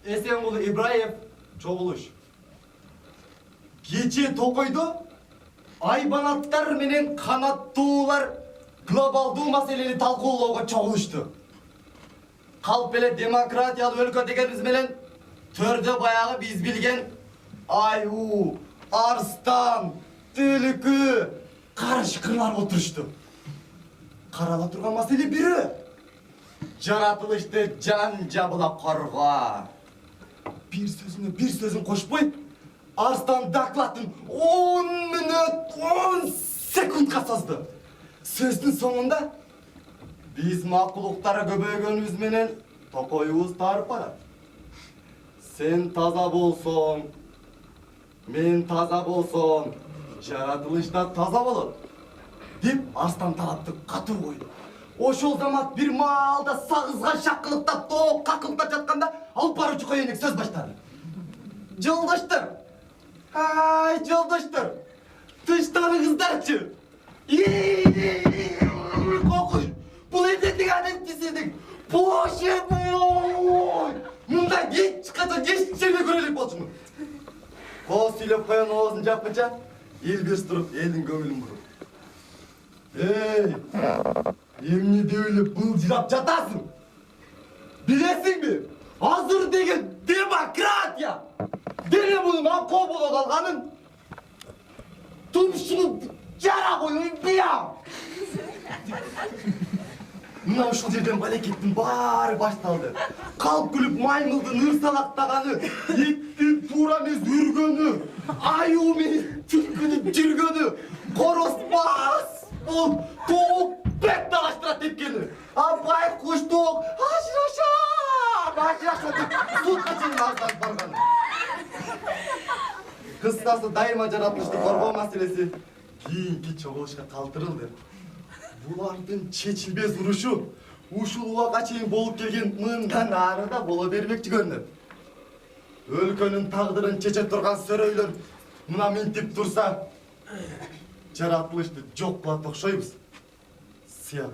Esenqulu Ибраев чогулуш. Кече Токойдо айбанаттар менен канаттуулар глобалдуу маселени талкуулоого чогулушту. Калп эле демократиялык өлкө дегенибиз менен төрдө баягы биз билген аю, арстан, түлкү, карышкырлар отурушту. Карала турган маселе бири. Жаратылышты жан жабылап коргоо. Bir sözün koşmayıp Arslan Daklat'ın 10 minut 10 sekundga sozdu. Sözdün sonunda biz makuluktara köböygönübüz menen Tokoyubuz tarıp barat. Sen taza bolson, men taza bolson, жаратылышта taza bolot. Dip Arslan tarapты katır koydu. Oşol zaman bir maalda sağızgan şakılıkta toğuk kakılıkta jatkanda alып баруучу коеник söz başladı. Жолдоштор, ay жолдоштор, тынчтаныңыздарчы. Kokуш, бул эмнетиң адемчисиңиң? Боже мой! Мындай эч качан эч жерде көрө элек болчумун. Кол сүйлөп коён оозун жапкыча, эл беш туруп, элдин көңүлүн буруп. Эй, эмне деп эле былжырап жатасың? Билесиңби? Азыр деген демократия! Дене bunun akko bola kalganın tümşünü yara koyun diyam. Mına uşul жерден балекеттин баары башталды. Kalp gülüp maymıldın ırsalақтағаны, еттин тура эмес үргөнү, аю менен түлкүнүн жүргөнү, короспас, ол тоок бек талаштырат тепкени. Абай куш тоок, ажыраша деп сутка чейин арзанып барган. Kıskası daima жаратылышты коргоо маселеси кийинки чогулушка калтырылды. Булардын чечилбес урушу ушул убакка чейин болуп келген мындан ары да боло бермекчи көрүнөт. Өлкөнүн тагдырын чече турган сөрөйлөр мына минтип турса, жаратылышты жок кылат окшойбуз. Сыягы.